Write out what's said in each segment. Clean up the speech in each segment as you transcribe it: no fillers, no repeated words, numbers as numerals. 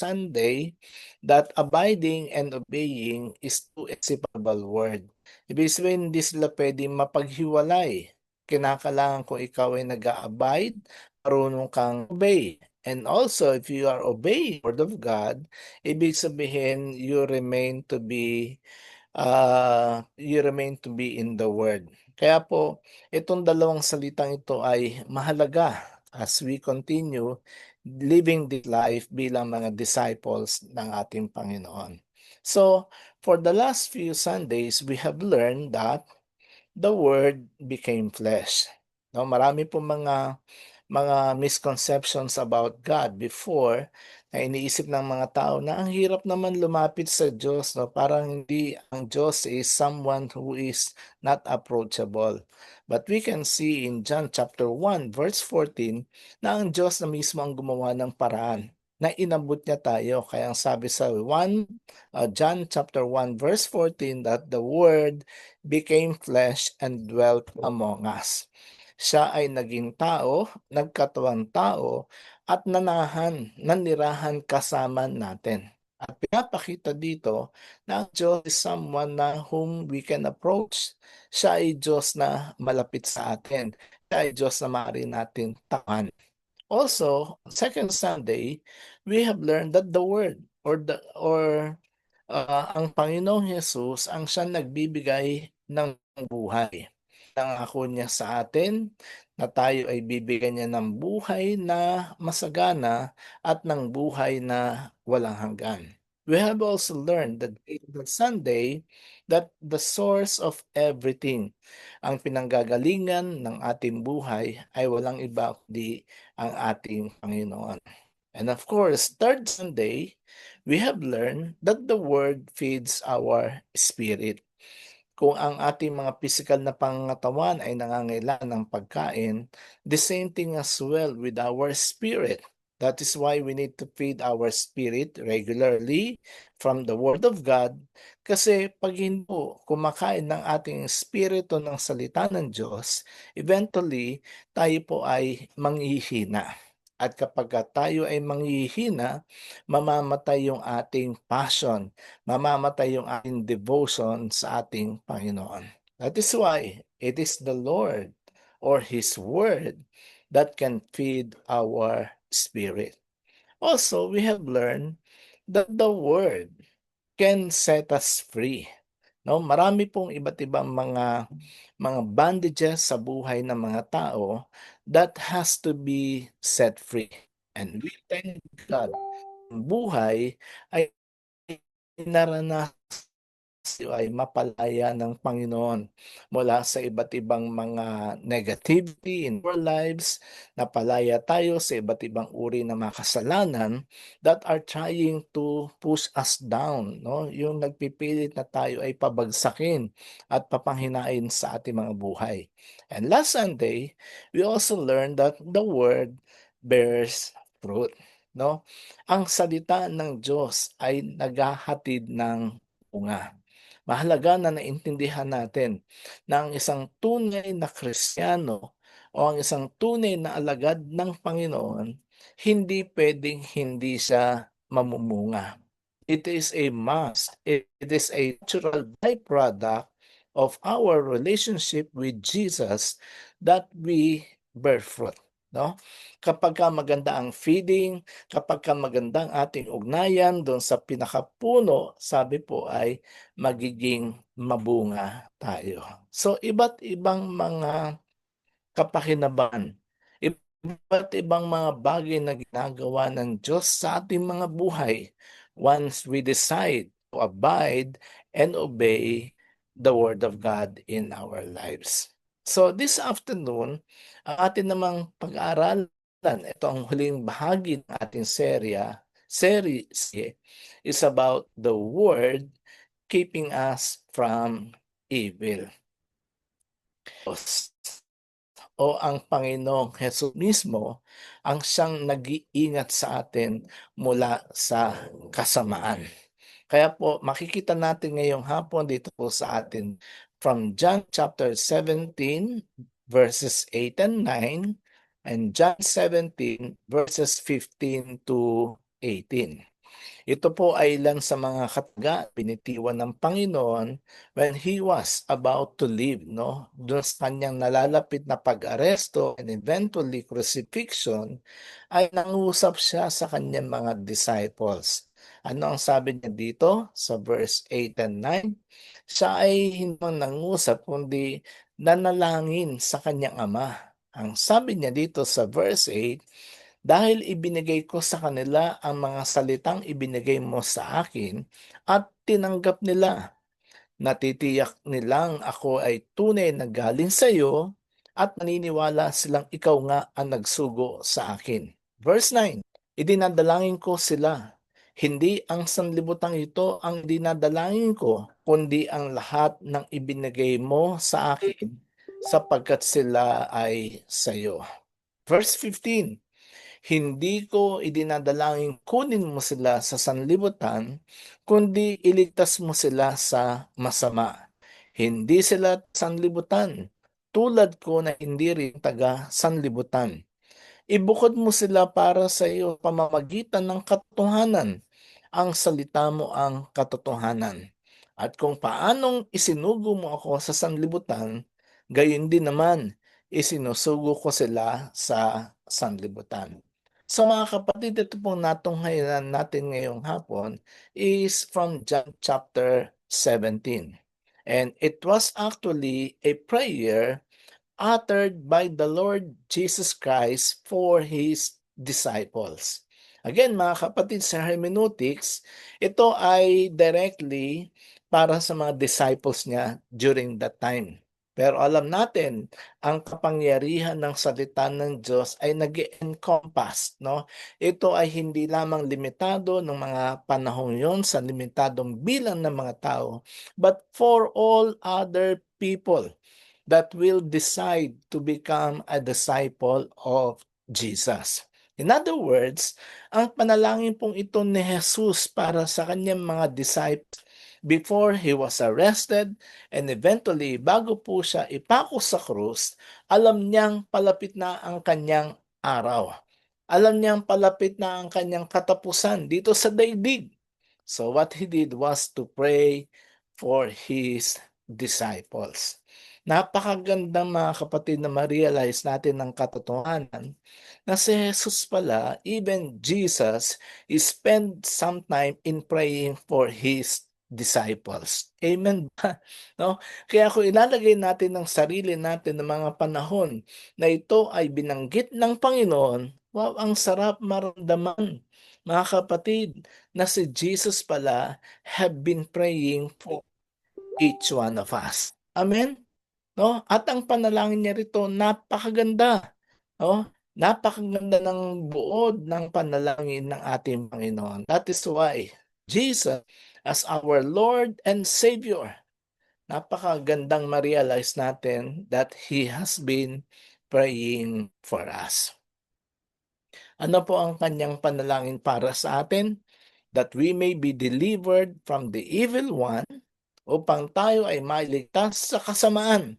Sunday that abiding and obeying is two inseparable word. Ibig sabihin, hindi sila pwedeng mapaghiwalay. Kinakailangan kung ikaw ay nag-a-abide, marunong kang obey. And also, if you are obeying the word of God, ibig sabihin, you remain to be in the word. Kaya po, itong dalawang salitang ito ay mahalaga as we continue living this life bilang mga disciples ng ating Panginoon. So, for the last few Sundays, we have learned that the Word became flesh. No, marami po mga misconceptions about God before na iniisip ng mga tao na ang hirap naman lumapit sa Diyos, no? Parang hindi ang Diyos is someone who is not approachable. But we can see in John chapter 1 verse 14 na ang Diyos na mismo ang gumawa ng paraan na inabot niya tayo. Kaya ang sabi sa John chapter 1 verse 14 that the Word became flesh and dwelt among us. Siya ay naging tao, nagkatawang tao, at nanirahan kasama natin. At pinapakita dito na ang Diyos is someone na whom we can approach. Siya ay Diyos na malapit sa atin. Siya ay Diyos na maaari natin tawan. Also, second Sunday, we have learned that the Word ang Panginoong Hesus ang siyang nagbibigay ng buhay. Nangako niya sa atin na tayo ay bibigyan niya ng buhay na masagana at ng buhay na walang hanggan. We have also learned that the Sunday that the source of everything, ang pinanggagalingan ng ating buhay ay walang iba kundi ang ating Panginoon. And of course, third Sunday, we have learned that the Word feeds our spirit. Kung ang ating mga physical na pangangatawan ay nangangailangan ng pagkain, the same thing as well with our spirit. That is why we need to feed our spirit regularly from the Word of God. Kasi pag hindi po kumakain ng ating espiritu ng salita ng Diyos, eventually tayo po ay manghihina. At kapag tayo ay manghihina, mamamatay yung ating passion, mamamatay yung ating devotion sa ating Panginoon. That is why it is the Lord or His Word that can feed our spirit. Also, we have learned that the Word can set us free. No, marami pong iba't ibang mga bondages sa buhay ng mga tao that has to be set free. And we thank God, ang buhay ay naranasan ay mapalaya ng Panginoon mula sa iba't ibang mga negativity in our lives. Napalaya tayo sa iba't ibang uri ng mga kasalanan that are trying to push us down, no? Yung nagpipilit na tayo ay pabagsakin at papanghinain sa ating mga buhay. And last Sunday, we also learned that the word bears fruit, no? Ang salita ng Diyos ay naghahatid ng bunga. Mahalaga na naintindihan natin na ang isang tunay na Kristiyano o ang isang tunay na alagad ng Panginoon, hindi pwedeng hindi siya mamumunga. It is a must. It is a natural byproduct of our relationship with Jesus that we bear fruit. No? Kapag maganda ang feeding, kapag maganda ang ating ugnayan doon sa pinakapuno, sabi po ay magiging mabunga tayo. So iba't ibang mga kapakinabangan, iba't ibang mga bagay na ginagawa ng Diyos sa ating mga buhay once we decide to abide and obey the Word of God in our lives. So this afternoon, ang atin namang pag-aaralan, ito ang huling bahagi ng ating series is about the Word keeping us from evil. O ang Panginoong Hesus mismo ang siyang nag-iingat sa atin mula sa kasamaan. Kaya po makikita natin ngayong hapon dito po sa atin from John chapter 17 verses 8 and 9 and John 17 verses 15 to 18. Ito po ay ilan sa mga kataga binitiwan ng Panginoon when He was about to leave, no? Doon sa kanyang nalalapit na pag-aresto and eventually crucifixion, ay nangusap siya sa kanyang mga disciples. Ano ang sabi niya dito sa verse 8 and 9? Siya ay hindi lang nangusap kundi nanalangin sa kanyang ama. Ang sabi niya dito sa verse 8, dahil ibinigay ko sa kanila ang mga salitang ibinigay mo sa akin at tinanggap nila. Natitiyak nilang ako ay tunay na galing sa iyo at naniniwala silang ikaw nga ang nagsugo sa akin. Verse 9, idinadalangin ko sila. Hindi ang sanlibutan ito ang dinadalangin ko, kundi ang lahat ng ibinigay mo sa akin sapagkat sila ay sa iyo. Verse 15, hindi ko idinadalangin kunin mo sila sa sanlibutan, kundi iligtas mo sila sa masama. Hindi sila sanlibutan, tulad ko na hindi rin taga sanlibutan. Ibukod mo sila para sa iyo pamamagitan ng katotohanan. Ang salita mo ang katotohanan. At kung paanong isinugo mo ako sa sanlibutan, gayon din naman isinusugo ko sila sa sanlibutan. So mga kapatid, ito pong natunghayan natin ngayong hapon is from John chapter 17. And it was actually a prayer uttered by the Lord Jesus Christ for His disciples. Again, mga kapatid, sa hermeneutics, ito ay directly para sa mga disciples niya during that time. Pero alam natin, ang kapangyarihan ng salita ng Diyos ay nag-encompass, no? Ito ay hindi lamang limitado ng mga panahong yon sa limitadong bilang ng mga tao, but for all other people that will decide to become a disciple of Jesus. In other words, ang panalangin pong ito ni Jesus para sa kanyang mga disciples before he was arrested and eventually bago po siya ipako sa krus, alam niyang palapit na ang kanyang araw. Alam niyang palapit na ang kanyang katapusan dito sa daigdig. So what he did was to pray for his disciples. Napakagandang mga kapatid na ma-realize natin ng katotohanan na si Jesus pala, even Jesus, spend some time in praying for His disciples. Amen ba? No? Kaya kung ilalagay natin ng sarili natin ng mga panahon na ito ay binanggit ng Panginoon, wow, ang sarap maramdaman, mga kapatid, na si Jesus pala have been praying for each one of us. Amen? No? At ang panalangin niya rito napakaganda, no? Napakaganda ng buod ng panalangin ng ating Panginoon. That is why Jesus as our Lord and Savior, napakagandang ma-realize natin that He has been praying for us. Ano po ang kanyang panalangin para sa atin? That we may be delivered from the evil one, upang tayo ay mailigtas sa kasamaan.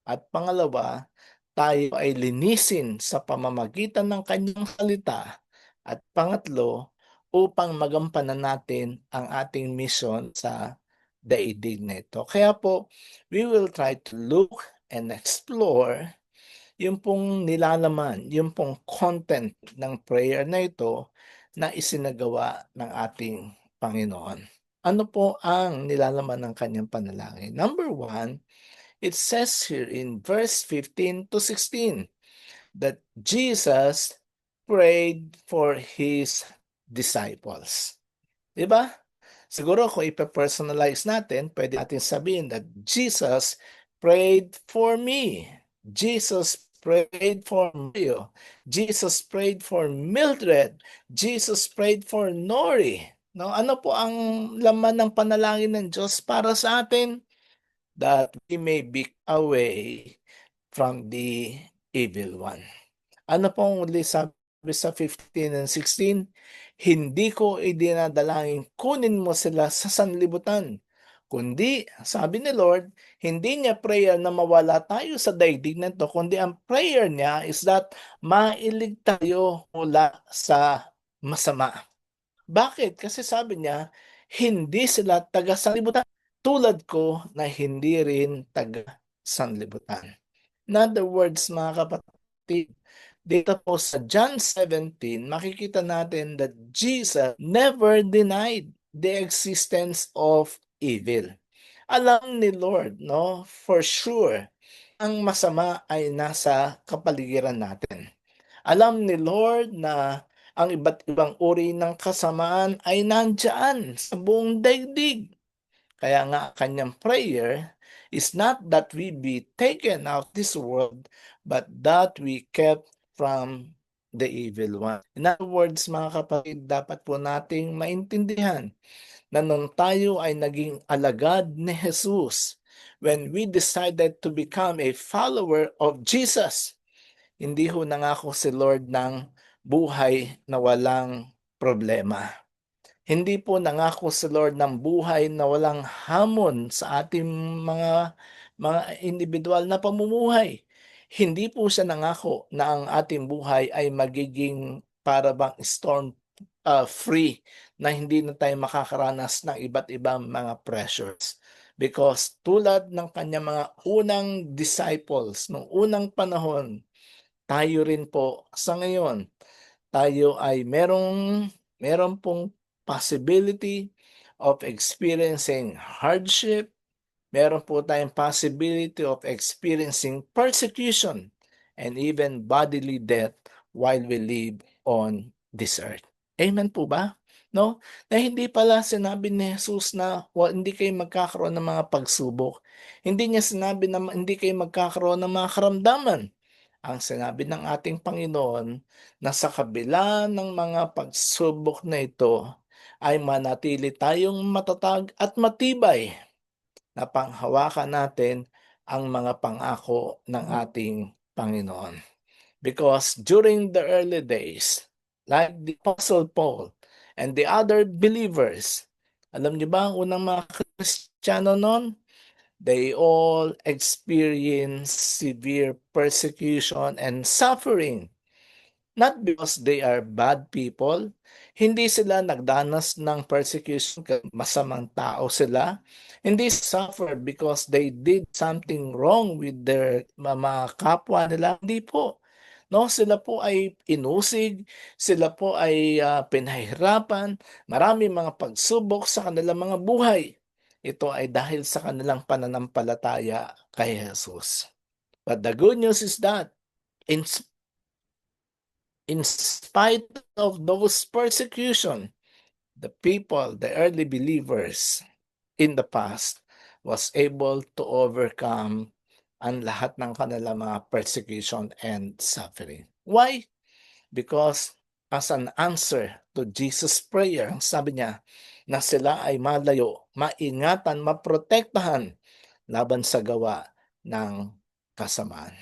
At pangalawa, tayo ay linisin sa pamamagitan ng kanyang salita. At pangatlo, upang magampanan natin ang ating mission sa daigdig na ito. Kaya po, we will try to look and explore yung pong nilalaman, yung pong content ng prayer na ito na isinagawa ng ating Panginoon. Ano po ang nilalaman ng kanyang panalangin? Number one, it says here in verse 15 to 16 that Jesus prayed for his disciples. Diba? Siguro kung ipa-personalize natin, pwede natin sabihin that Jesus prayed for me. Jesus prayed for Mario. Jesus prayed for Mildred. Jesus prayed for Nori. No, ano po ang laman ng panalangin ng Diyos para sa atin? That we may be away from the evil one. Ano pong uli sabi sa 15 and 16? Hindi ko idinadalangin kunin mo sila sa sanlibutan, kundi, sabi ni Lord, hindi niya prayer na mawala tayo sa daigdig na ito, kundi ang prayer niya is that mailig tayo mula sa masama. Bakit? Kasi sabi niya, hindi sila taga-sanlibutan, tulad ko na hindi rin taga-sanlibutan. In other words, mga kapatid, dito po sa John 17, makikita natin that Jesus never denied the existence of evil. Alam ni Lord, no, for sure, ang masama ay nasa kapaligiran natin. Alam ni Lord na ang iba't ibang uri ng kasamaan ay nandiyaan sa buong daigdig. Kaya nga kanyang prayer is not that we be taken out this world, but that we kept from the evil one. In other words, mga kapatid, dapat po nating maintindihan na nung tayo ay naging alagad ni Jesus, when we decided to become a follower of Jesus, hindi ho nangako si Lord ng buhay na walang problema. Hindi po nangako si Lord ng buhay na walang hamon sa ating mga individual na pamumuhay. Hindi po siya nangako na ang ating buhay ay magiging para bang storm free, na hindi na tayo makakaranas ng iba't ibang mga pressures. Because tulad ng kanyang mga unang disciples nung unang panahon, tayo rin po sa ngayon, tayo ay meron pong possibility of experiencing hardship, meron po tayong possibility of experiencing persecution and even bodily death while we live on this earth. Amen po ba? No? Na hindi pala sinabi ni Jesus na hindi kayo magkakaroon ng mga pagsubok. Hindi niya sinabi na hindi kayo magkakaroon ng mga karamdaman. Ang sinabi ng ating Panginoon na sa kabila ng mga pagsubok na ito ay manatili tayong matatag at matibay na panghawakan natin ang mga pangako ng ating Panginoon. Because during the early days, like the Apostle Paul and the other believers, alam niyo ba ang unang mga Kristiyano noon? They all experience severe persecution and suffering. Not because they are bad people, hindi sila nagdanas ng persecution kasi masamang tao sila. Hindi suffer because they did something wrong with their mga kapwa nila. Hindi po. No, sila po ay inusig, sila po ay pinahirapan, marami mga pagsubok sa kanilang mga buhay. Ito ay dahil sa kanilang pananampalataya kay Jesus. But the good news is that in in spite of those persecution, the people, the early believers in the past was able to overcome ang lahat ng kanilang mga persecution and suffering. Why? Because as an answer to Jesus' prayer, sabi niya na sila ay malayo, maingatan, maprotektahan laban sa gawa ng kasamaan.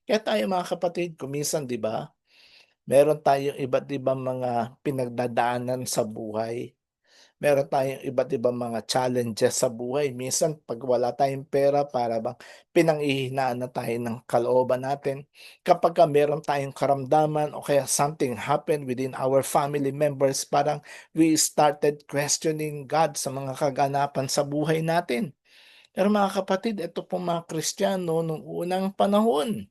Kaya tayo mga kapatid, kuminsan 'di ba, meron tayong iba't ibang mga pinagdadaanan sa buhay. Meron tayong iba't ibang mga challenges sa buhay. Minsan 'pag wala tayong pera para bang pinanghihinaan na tayo ng kalooban natin. Kapagka meron tayong karamdaman o kaya something happened within our family members, parang we started questioning God sa mga kaganapan sa buhay natin. Pero mga kapatid, ito pong mga Kristiyano nung unang panahon,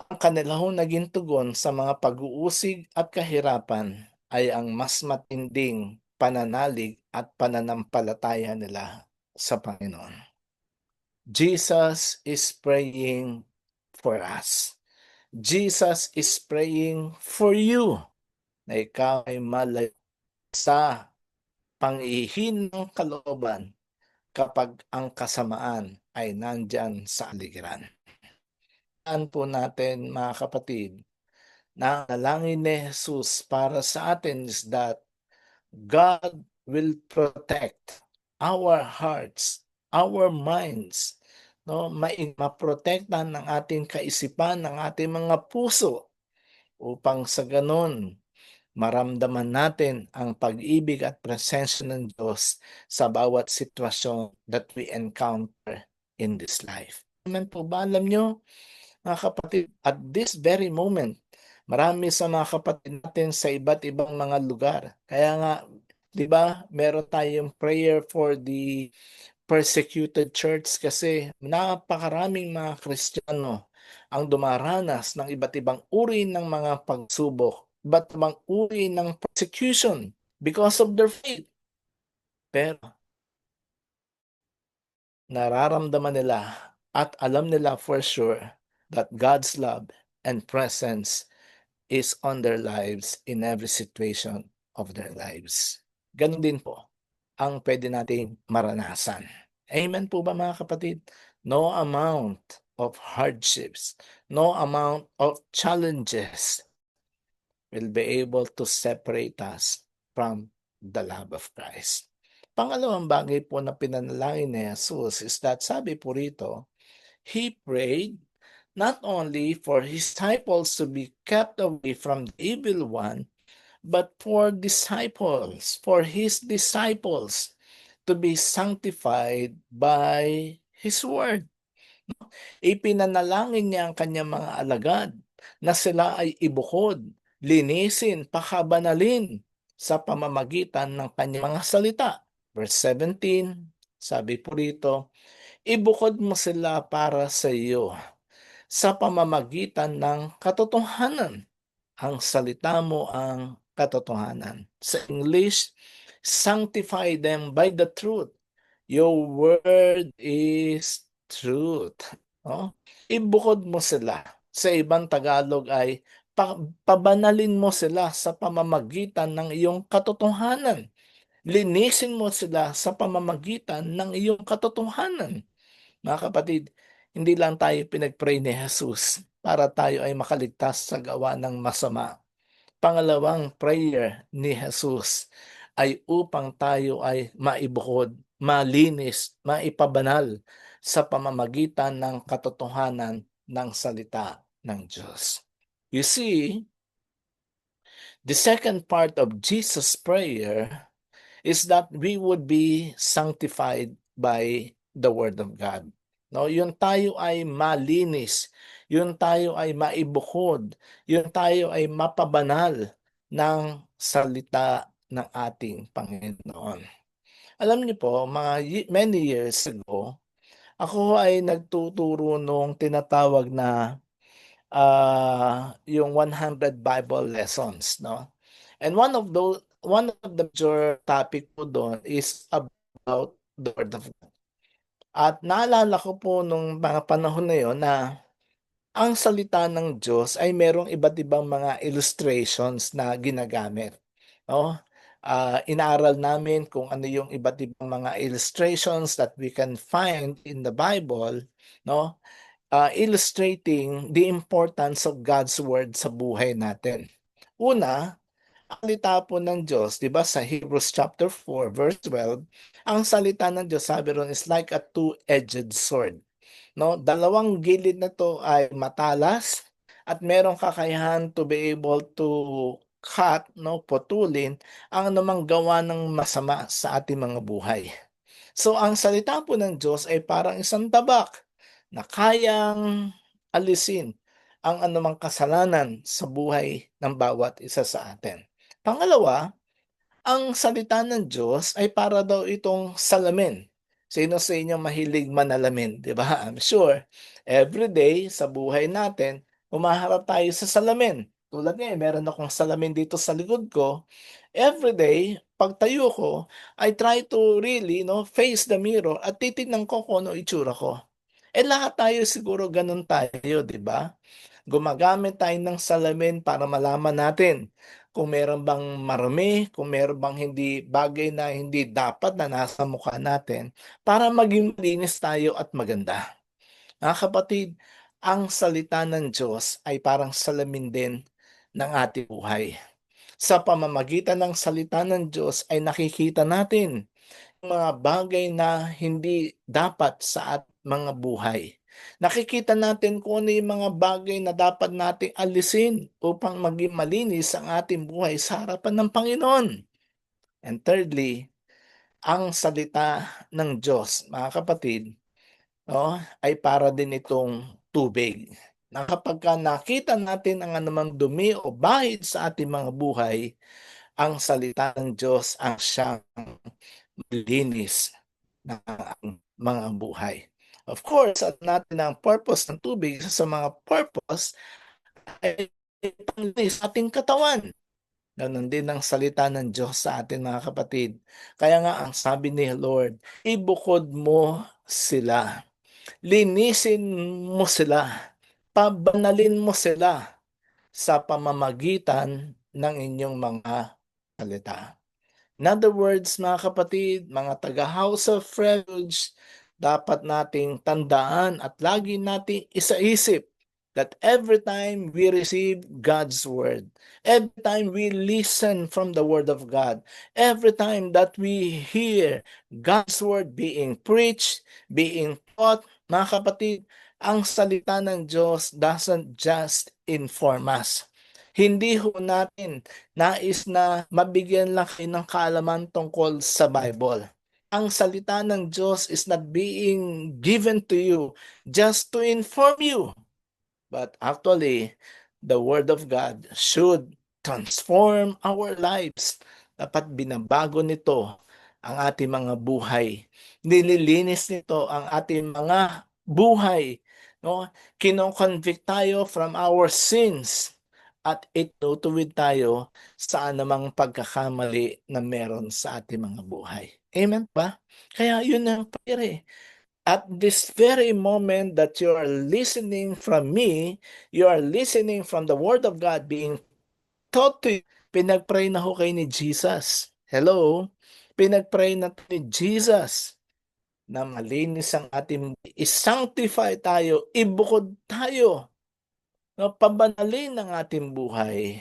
ang kanilang naging tugon sa mga pag-uusig at kahirapan ay ang mas matinding pananalig at pananampalataya nila sa Panginoon. Jesus is praying for us. Jesus is praying for you na ikaw ay malayo sa panghihinang kalooban kapag ang kasamaan ay nandyan sa aligiran. Tandaan po natin mga kapatid, na nalangin ni Jesus para sa atin is that God will protect our hearts, our minds, no, maprotektahan ng ating kaisipan, ng ating mga puso upang sa ganun maramdaman natin ang pag-ibig at presensya ng Diyos sa bawat sitwasyon that we encounter in this life. Amen po ba? Alam nyo, mga kapatid, at this very moment, Marami sa mga kapatid natin sa iba't ibang mga lugar. Kaya nga, 'di ba, meron tayong prayer for the persecuted church kasi napakaraming mga Kristiyano ang dumaranas ng iba't ibang uri ng mga pagsubok, iba't ibang uri ng persecution because of their faith. Pero nararamdaman nila at alam nila for sure that God's love and presence is on their lives in every situation of their lives. Gano'n din po ang puwede nating maranasan. Amen po ba mga kapatid? No amount of hardships, no amount of challenges will be able to separate us from the love of Christ. Pangalawang bagay po na pinanalangin ni Jesus is that sabi po rito, He prayed not only for His disciples to be kept away from the evil one, but for His disciples to be sanctified by His word. Ipinanalangin niya ang kanyang mga alagad na sila ay ibukod, linisin, pakabanalin sa pamamagitan ng kanyang mga salita. Verse 17, sabi po rito, ibukod mo sila para sa iyo sa pamamagitan ng katotohanan. Ang salita mo ang katotohanan. Sa English, sanctify them by the truth. Your word is truth. No? Ibukod mo sila. Sa ibang Tagalog ay pabanalin mo sila sa pamamagitan ng iyong katotohanan. Linisin mo sila sa pamamagitan ng iyong katotohanan. Mga kapatid, hindi lang tayo pinag-pray ni Jesus para tayo ay makaligtas sa gawa ng masama. Pangalawang prayer ni Jesus ay upang tayo ay maibukod, malinis, maipabanal sa pamamagitan ng katotohanan ng salita ng Diyos. You see, the second part of Jesus' prayer is that we would be sanctified by the Word of God. No, yung tayo ay malinis, yung tayo ay maibukod, yung tayo ay mapabanal ng salita ng ating Panginoon. Alam niyo po, many years ago, ako ay nagtuturo nung tinatawag na yung 100 Bible lessons, no? And one of the major topic po doon is about the Word of God. At naalala ko po nung mga panahon na yon na ang salita ng Diyos ay merong iba't ibang mga illustrations na ginagamit, no? Inaaral namin kung ano yung iba't ibang mga illustrations that we can find in the Bible, no? Illustrating the importance of God's word sa buhay natin. Una, ang salita po ng Diyos, 'di ba sa Hebrews chapter 4 verse 12, ang salita ng Diyos sabi ron is like a two-edged sword, no? Dalawang gilid na 'to ay matalas at merong kakayahan to be able to cut, no, putulin ang anumang gawa ng masama sa ating mga buhay. So ang salita po ng Diyos ay parang isang tabak na kayang alisin ang anumang kasalanan sa buhay ng bawat isa sa atin. Pangalawa, ang salita ng Diyos ay para daw itong salamin. Sino sa inyo mahilig manalamin, 'di ba? I'm sure everyday sa buhay natin, humaharap tayo sa salamin. Tulad ngayon, meron akong salamin dito sa likod ko. Everyday, pagtayo ko, I try to really, face the mirror at titignan ko kung ano itsura ko. Lahat tayo siguro gano'n tayo, 'di ba? Gumagamit tayo ng salamin para malaman natin kung meron bang marumi, kung meron bang hindi bagay na hindi dapat na nasa mukha natin para maging malinis tayo at maganda. Mga kapatid, ang salita ng Diyos ay parang salamin din ng ating buhay. Sa pamamagitan ng salita ng Diyos ay nakikita natin mga bagay na hindi dapat sa mga buhay. Nakikita natin kung ano yung mga bagay na dapat nating alisin upang maging malinis ang ating buhay sa harapan ng Panginoon. And thirdly, ang salita ng Diyos, mga kapatid, ay para din itong tubig. na kapagka nakita natin ang anumang dumi o bahid sa ating mga buhay, ang salita ng Diyos ang siyang maglilinis ng mga buhay. Of course, at natin ang purpose ng tubig, isa sa mga purpose ay panglinis sa ating katawan. Ganon din ang salita ng Diyos sa atin, mga kapatid. Kaya nga ang sabi ni Lord, ibukod mo sila, linisin mo sila, pabanalin mo sila sa pamamagitan ng inyong mga salita. In other words, mga kapatid, mga taga-House of Refuge, dapat nating tandaan at lagi nating isaisip that every time we receive God's Word, every time we listen from the Word of God, every time that we hear God's Word being preached, being taught, mga kapatid, ang salita ng Diyos doesn't just inform us. Hindi ho natin nais na mabigyan lang kayo ng kaalaman tungkol sa Bible. Ang salita ng Diyos is not being given to you just to inform you, but actually, the Word of God should transform our lives. Dapat binabago nito ang ating mga buhay. Nililinis nito ang ating mga buhay. No? Kino-convict tayo from our sins at itutuwid tayo sa anumang pagkakamali na meron sa ating mga buhay. Amen ba? Kaya yun ang prayer. At this very moment that you are listening from me, you are listening from the Word of God being taught to you. Pinag-pray na ho kayo ni Jesus. Hello? Pinag-pray na ni Jesus na malinis ang ating, i-sanctify tayo, ibukod tayo, no, pabanalin ang ating buhay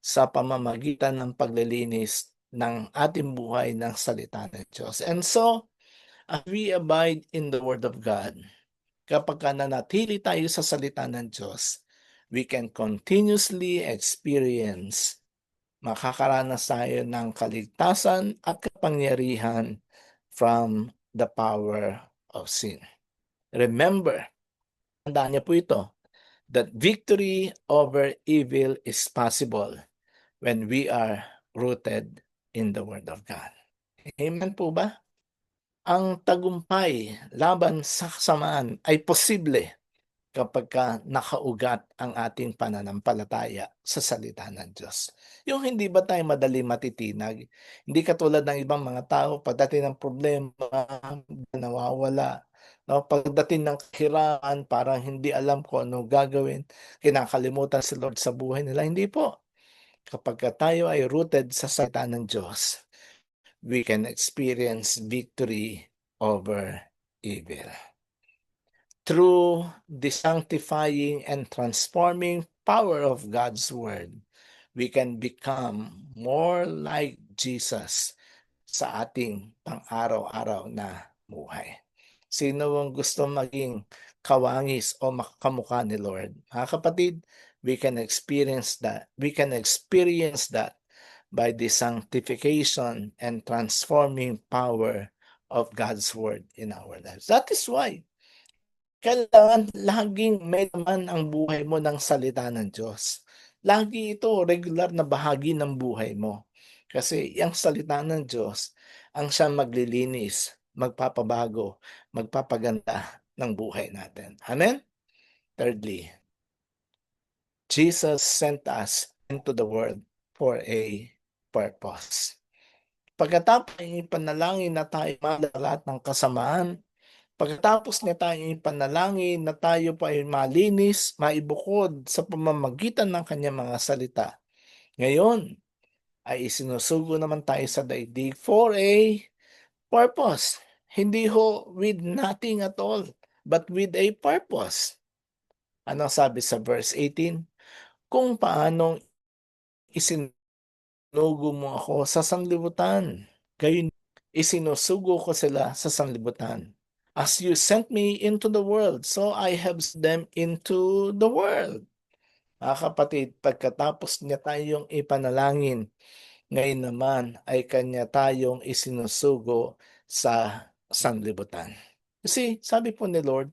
sa pamamagitan ng paglilinis ng ating buhay ng salita ng Diyos. And so, as we abide in the Word of God, kapag nanatili tayo sa salita ng Diyos, we can continuously experience, makakaranas tayo ng kaligtasan at kapangyarihan from the power of sin. Remember, tandaan niyo po ito, that victory over evil is possible when we are rooted in the Word of God. Amen po ba? Ang tagumpay laban sa kasamaan ay posible kapagka nakaugat ang ating pananampalataya sa salita ng Diyos. Yung hindi ba tayo madaling matitinag? Hindi katulad ng ibang mga tao, pagdating ng problema, nawawala. No, pagdating ng kahirapan, parang hindi alam kung ano gagawin, kinakalimutan si Lord sa buhay nila. Hindi po. Kapagka tayo ay rooted sa salita ng Diyos, we can experience victory over evil. Through the sanctifying and transforming power of God's Word, we can become more like Jesus sa ating pang-araw-araw na buhay. Sino ang gusto maging kawangis o kamukha ni Lord? Mga kapatid, we can experience that. We can experience that by the sanctification and transforming power of God's Word in our lives. That is why kailangan laging may laman ang buhay mo ng salita ng Diyos. Lagi ito regular na bahagi ng buhay mo. Kasi ang salita ng Diyos ang siyang maglilinis, magpapabago, magpapaganda ng buhay natin. Amen? Thirdly, Jesus sent us into the world for a purpose. Pagkatapos ay ipanalangin na tayo lahat ng kasamaan, pagkatapos niya tayo ipanalangin na tayo pa ay malinis, maibukod sa pamamagitan ng kanyang mga salita. Ngayon ay isinusugo naman tayo sa daigdig for a purpose. Hindi ho with nothing at all, but with a purpose. Ano sabi sa verse 18? Kung paanong isinugo mo ako sa sanglibutan, gayon isinusugo ko sila sa sanlibutan. As you sent me into the world, so I have sent them into the world. Mga kapatid, pagkatapos niya tayong ipanalangin, ngayon naman ay kanya tayong isinusugo sa sanlibutan. Kasi sabi po ni Lord,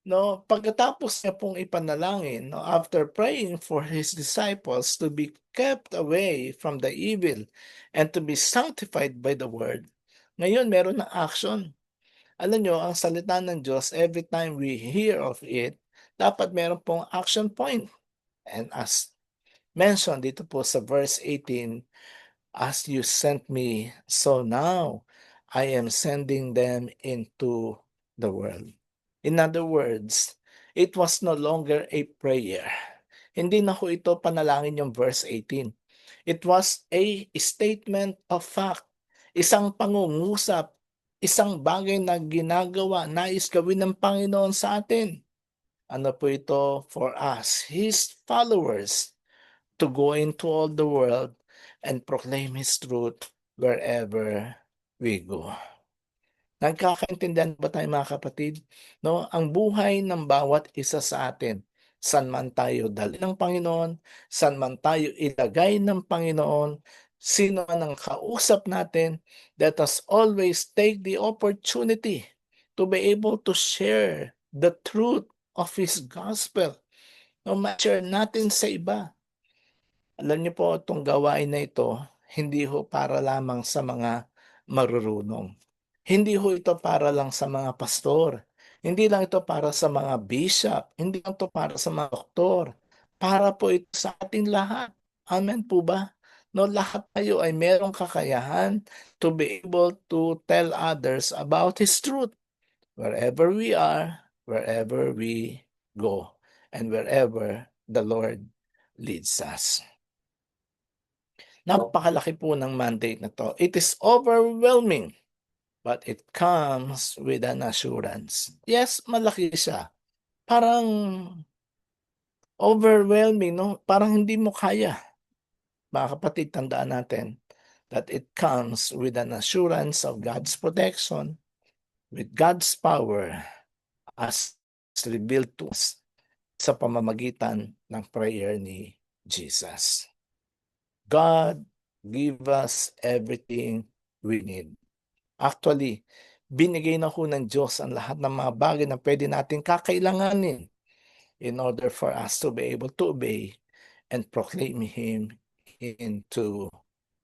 'no, pagkatapos niya pong ipanalangin 'no, after praying for his disciples to be kept away from the evil and to be sanctified by the word, ngayon meron ng action. Alam niyo ang salita ng Diyos every time we hear of it, dapat meron pong action point. And as mentioned dito po sa verse 18, "As you sent me, so now I am sending them into the world." In other words, it was no longer a prayer. Hindi na ho ito panalangin yung verse 18. It was a statement of fact, isang pangungusap, isang bagay na ginagawa, nais gawin ng Panginoon sa atin. Ano po ito? For us, His followers, to go into all the world and proclaim His truth wherever we go. Nagkakaintindihan ba tayo mga kapatid? 'No, ang buhay ng bawat isa sa atin, saan man tayo dalhin ng Panginoon, saan man tayo ilagay ng Panginoon, sino man ang kausap natin, let us always take the opportunity to be able to share the truth of His gospel. No, ma-share natin sa iba. Alam niyo po itong gawain na ito, hindi ho para lamang sa mga marurunong. Hindi ho ito para lang sa mga pastor. Hindi lang ito para sa mga bishop. Hindi lang ito para sa mga doktor. Para po ito sa ating lahat. Amen po ba? No, lahat tayo ay merong kakayahan to be able to tell others about His truth wherever we are, wherever we go, and wherever the Lord leads us. Napakalaki po ng mandate na 'to. It is overwhelming, but it comes with an assurance. Yes, malaki siya. Parang overwhelming 'no, parang hindi mo kaya. Mga kapatid, tandaan natin that it comes with an assurance of God's protection, with God's power as revealed to us sa pamamagitan ng prayer ni Jesus. God give us everything we need. Actually, binigay na ho ng Diyos ang lahat ng mga bagay na puwede nating kakailanganin in order for us to be able to obey and proclaim Him into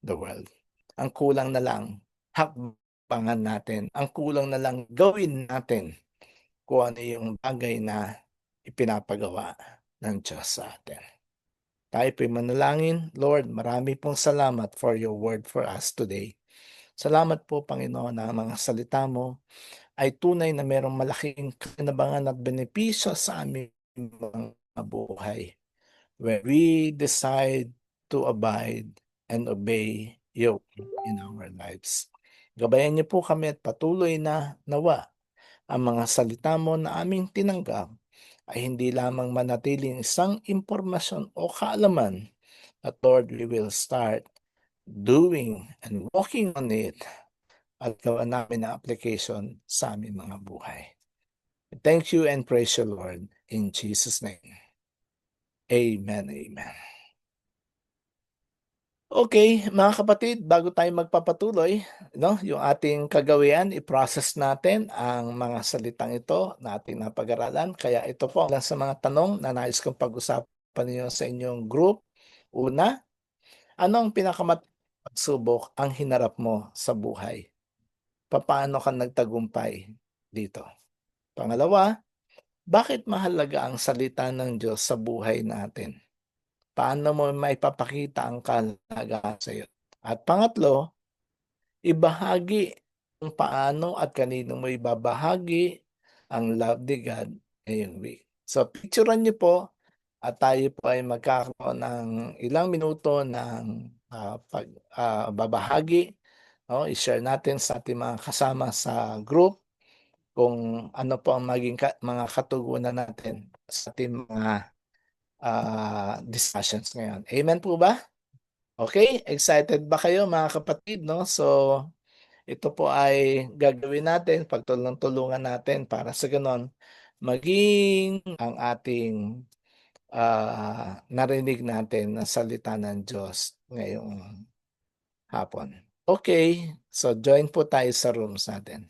the world. Ang kulang na lang, hakbangan natin. Ang kulang na lang, gawin natin kung ano yung bagay na ipinapagawa ng Diyos sa atin. Tayo po'y manalangin. Lord, marami pong salamat for your word for us today. Salamat po, Panginoon, na ang mga salita mo ay tunay na merong malaking kinabangan at benepisyo sa aming mga buhay. When we decide to abide and obey your will in our lives. Gabayan niyo po kami at patuloy na nawa ang mga salita mo na aming tinanggap ay hindi lamang manatiling isang impormasyon o kaalaman, but Lord, we will start doing and walking on it at gawa namin ang application sa aming mga buhay. Thank you and praise you, Lord, in Jesus' name. Amen, amen. Okay, mga kapatid, bago tayo magpapatuloy, no, yung ating kagawian, i-process natin ang mga salitang ito na ating napag-aralan. Kaya ito po lang sa mga tanong na nais kong pag-usapan ninyo sa inyong group. Una, ano ang pagsubok ang hinarap mo sa buhay? Papaano ka nagtagumpay dito? Pangalawa, bakit mahalaga ang salita ng Diyos sa buhay natin? Paano mo maipapakita ang kahalagahan sa'yo? At pangatlo, ibahagi kung paano at kanino mo ibabahagi ang love ni God ngayong week. So picturean niyo po at tayo po ay magkakaroon ng ilang minuto ng, babahagi, i-share natin sa ating mga kasama sa group kung ano po ang maging mga katugunan natin sa ating mga, discussions ngayon. Amen po ba? Okay, excited ba kayo mga kapatid 'no? So, ito po ay gagawin natin, pagtulong-tulungan natin para sa gano'n maging ang ating, narinig natin na salita ng Diyos ngayong hapon. Okay, so join po tayo sa rooms natin.